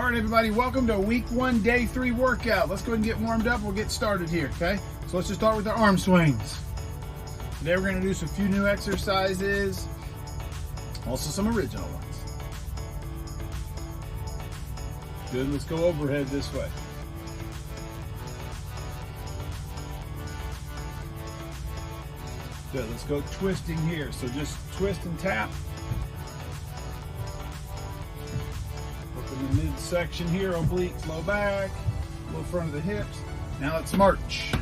Everybody, welcome to week 1, day 3 workout. Let's go ahead and get warmed up. We'll get started here, okay? So let's just start with our arm swings. Today we're going to do some few new exercises, also some original ones. Good, let's go overhead this way. Good, let's go twisting here. So just twist and tap. In the midsection here, obliques, low back, low front of the hips. Now let's march.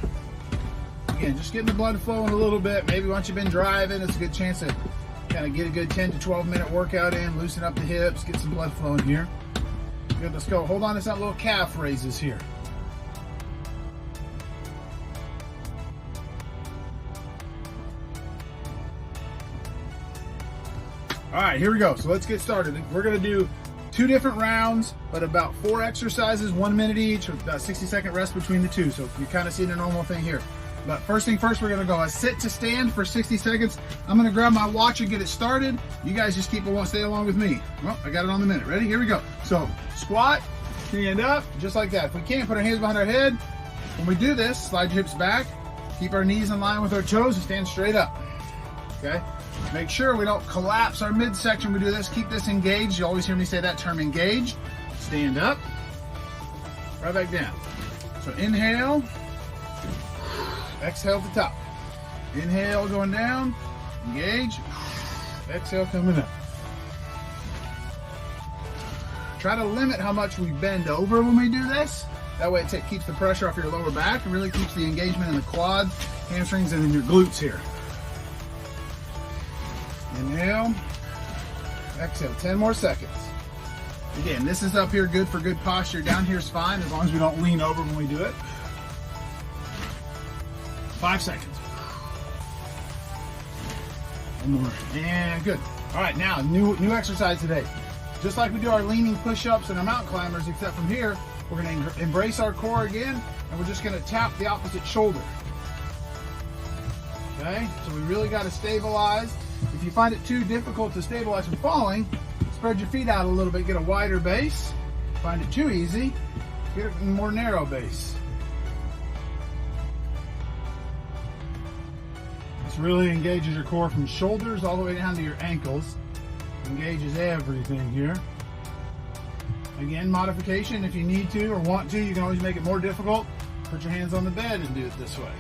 Again, just getting the blood flowing a little bit. Maybe once you've been driving, it's a good chance to kind of get a good 10 to 12 minute workout in, loosen up the hips, get some blood flowing here. Good, let's go. Hold on to some little calf raises here. All right, here we go. So let's get started. We're going to do 2 different rounds, but about 4 exercises, 1 minute each, with about 60-second rest between the 2. So you kind of see the normal thing here. But first thing first, we're gonna go a sit to stand for 60 seconds. I'm gonna grab my watch and get it started. You guys just stay along with me. Well, I got it on the minute. Ready? Here we go. So squat, stand up, just like that. If we can't, put our hands behind our head. When we do this, slide your hips back, keep our knees in line with our toes, and stand straight up. Okay? Make sure we don't collapse our midsection when we do this. Keep this engaged. You always hear me say that term, engaged. Stand up. Right back down. So inhale. Exhale at the top. Inhale going down. Engage. Exhale coming up. Try to limit how much we bend over when we do this. That way it keeps the pressure off your lower back and really keeps the engagement in the quads, hamstrings, and in your glutes here. Inhale, exhale, 10 more seconds. Again, this is up here good for good posture. Down here is fine as long as we don't lean over when we do it. 5 seconds. 1 more, and good. All right, now, new exercise today. Just like we do our leaning push-ups and our mountain climbers, except from here, we're gonna embrace our core again, and we're just gonna tap the opposite shoulder. Okay, so we really gotta stabilize. If you find it too difficult to stabilize from falling, spread your feet out a little bit, get a wider base. Find it too easy, get a more narrow base. This really engages your core from shoulders all the way down to your ankles. Engages everything here. Again, modification, if you need to or want to, you can always make it more difficult. Put your hands on the bed and do it this way.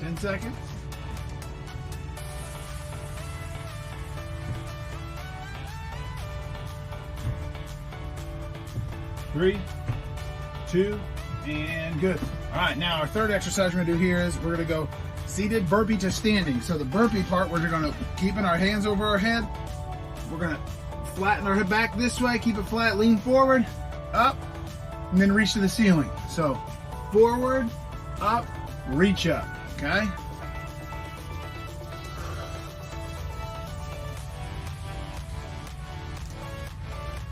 10 seconds. 3, 2, and good. All right, now our third exercise we're gonna do here is we're gonna go seated burpee to standing. So the burpee part, we're gonna keeping our hands over our head. We're gonna flatten our head back this way, keep it flat, lean forward, up, and then reach to the ceiling. So forward, up, reach up, okay?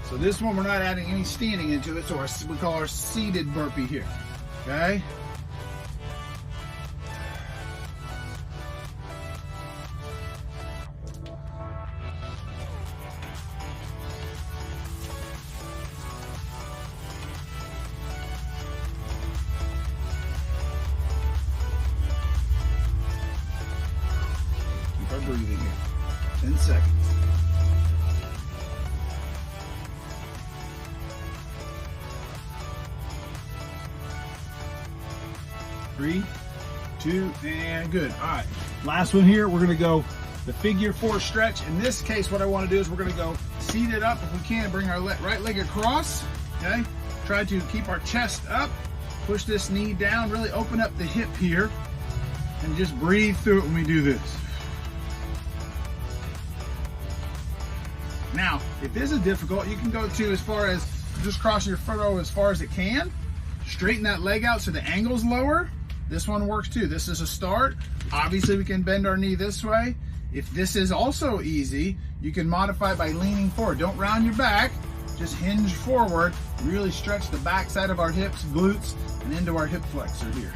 So this one, we're not adding any standing into it, so we call our seated burpee here, okay? Keep our breathing here. 10 seconds. 3, 2, and good. All right, last one here, we're gonna go the figure 4 stretch. In this case, what I wanna do is we're gonna go seated up if we can, bring our right leg across, okay? Try to keep our chest up, push this knee down, really open up the hip here, and just breathe through it when we do this. Now, if this is difficult, you can go to as far as just crossing your foot over as far as it can. Straighten that leg out so the angle's lower. This one works too. This is a start. Obviously, we can bend our knee this way. If this is also easy, you can modify it by leaning forward. Don't round your back. just hinge forward, really stretch the back side of our hips, glutes, and into our hip flexor here.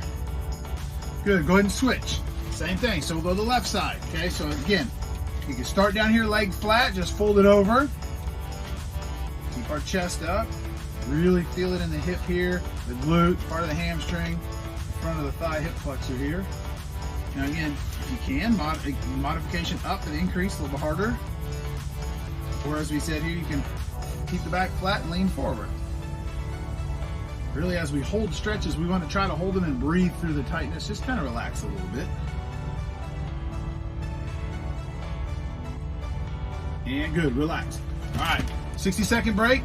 Good, go ahead and switch. Same thing, so we'll go to the left side, okay? So again, you can start down here, leg flat, just fold it over. Keep our chest up. Really feel it in the hip here, the glute, part of the hamstring, front of the thigh hip flexor here. Now again, if you can, modification up and increase a little bit harder. Or as we said here, you can keep the back flat and lean forward. Really, as we hold stretches, we want to try to hold them and breathe through the tightness. Just kind of relax a little bit. And good, relax. All right, 60-second break.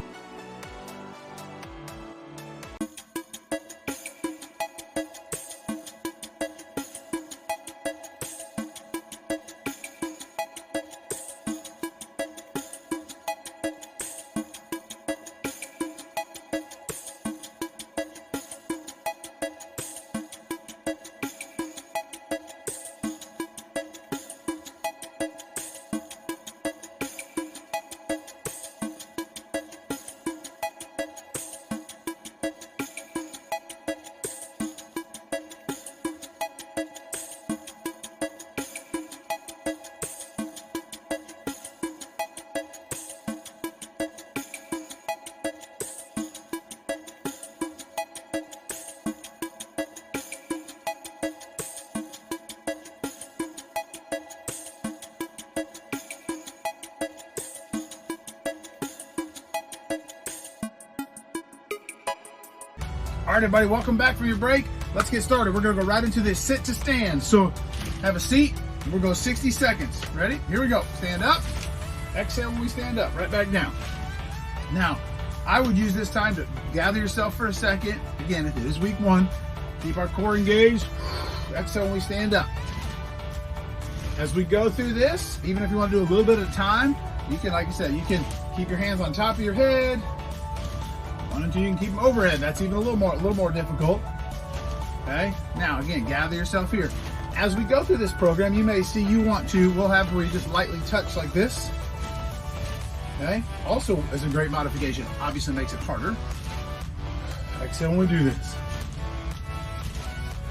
All right, everybody, welcome back from your break. Let's get started. We're gonna go right into this sit to stand. So have a seat, and we'll go 60 seconds. Ready? Here we go. Stand up, exhale when we stand up, right back down. Now, I would use this time to gather yourself for a second. Again, if it is week one, keep our core engaged. Exhale when we stand up. As we go through this, even if you want to do a little bit at a time, you can, like I said, you can keep your hands on top of your head. One and two, you can keep them overhead. That's even a little more difficult. Okay. Now, again, gather yourself here. As we go through this program, you may see we'll have where you just lightly touch like this. Okay. Also is a great modification. Obviously makes it harder. Exhale when we do this.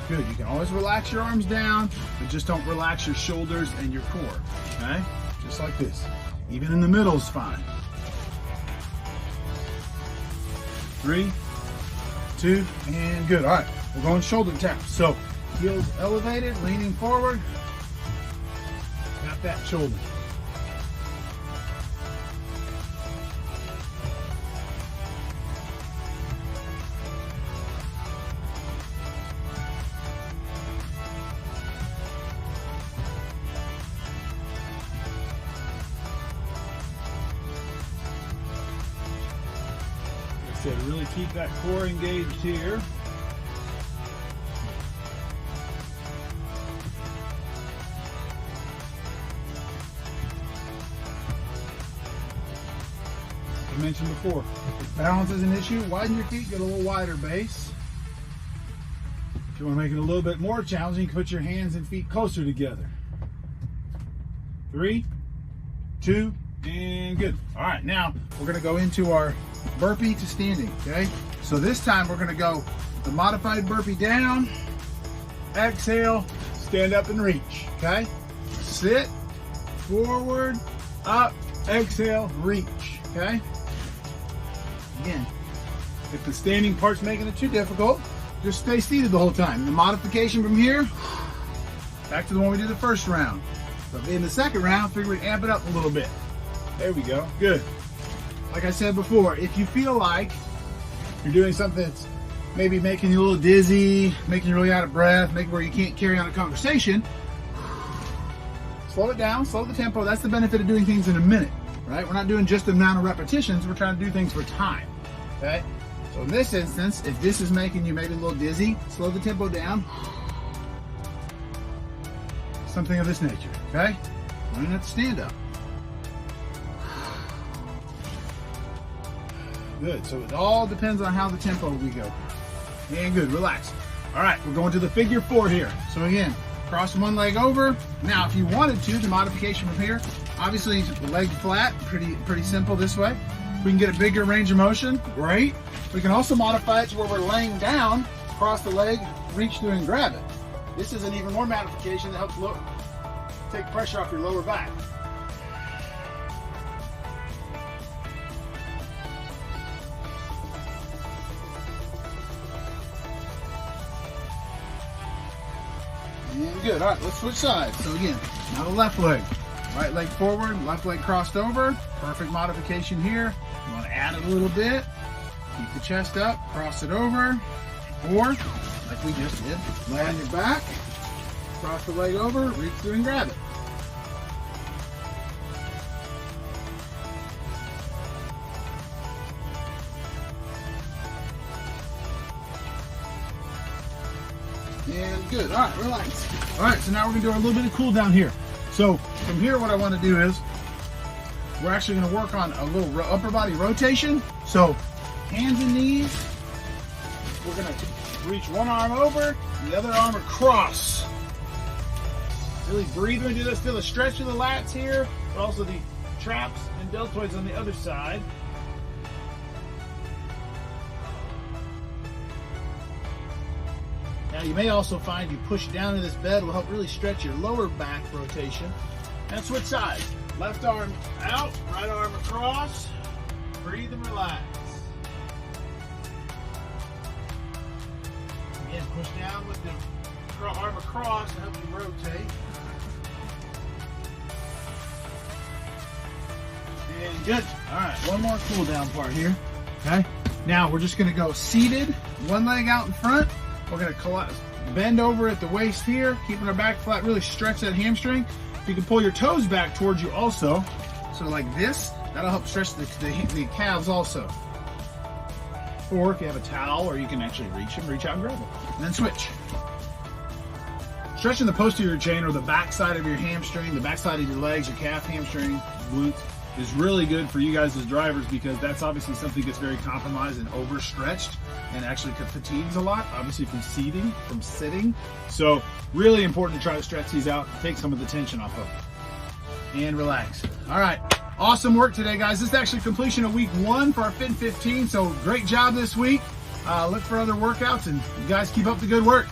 Good. You can always relax your arms down, but just don't relax your shoulders and your core. Okay. Just like this. Even in the middle is fine. 3, 2, and good. All right, we're going shoulder taps. So heels elevated, leaning forward. Tap that shoulder. To really keep that core engaged here. I mentioned before, if balance is an issue, widen your feet, get a little wider base. If you want to make it a little bit more challenging, you can put your hands and feet closer together. 3, 2, and good. All right, now we're going to go into our burpee to standing, okay? So this time we're gonna go the modified burpee down, exhale, stand up and reach, okay? Sit, forward, up, exhale, reach, okay? Again, if the standing part's making it too difficult, just stay seated the whole time. The modification from here, back to the one we did the first round. So in the second round, figure we'd amp it up a little bit. There we go, good. Like I said before, if you feel like you're doing something that's maybe making you a little dizzy, making you really out of breath, making where you can't carry on a conversation, slow it down, slow the tempo. That's the benefit of doing things in a minute, right? We're not doing just the amount of repetitions, we're trying to do things for time, okay? So in this instance, if this is making you maybe a little dizzy, slow the tempo down. Something of this nature, okay? Learn that to stand up. Good, so it all depends on how the tempo we go. And good, relax. All right, we're going to the figure 4 here. So again, cross one leg over. Now, if you wanted to, the modification from here, obviously the leg flat, pretty simple this way. we can get a bigger range of motion, great. We can also modify it to where we're laying down, cross the leg, reach through and grab it. This is an even more modification that helps take pressure off your lower back. And good. All right, let's switch sides. So again, now the left leg. Right leg forward, left leg crossed over. Perfect modification here. You want to add it a little bit. Keep the chest up, cross it over. Or, like we just did, lay on your back, cross the leg over, reach through and grab it. And good. All right, relax. All right, so now we're gonna do a little bit of cool down here. So from here, what I want to do is we're actually going to work on a little upper body rotation. So hands and knees. We're going to reach one arm over, and the other arm across. Really breathe when you do this. Feel the stretch of the lats here, but also the traps and deltoids on the other side. Now you may also find you push down in this bed will help really stretch your lower back rotation. And switch sides. Left arm out, right arm across. Breathe and relax. Again, push down with the arm across to help you rotate. And good. All right, one more cool down part here. Okay. Now we're just going to go seated, one leg out in front. We're going to bend over at the waist here, keeping our back flat, really stretch that hamstring. You can pull your toes back towards you also. So like this, that'll help stretch the calves also. Or if you have a towel, or you can actually reach out and grab it. And then switch. Stretching the posterior chain or the back side of your hamstring, the back side of your legs, your calf, hamstring, glutes, is really good for you guys as drivers because that's obviously something that gets very compromised and overstretched and actually fatigues a lot, obviously from sitting. So really important to try to stretch these out, take some of the tension off of them. And relax. All right, awesome work today, guys. This is actually completion of week 1 for our Fit 15, so great job this week. Look for other workouts, and you guys keep up the good work.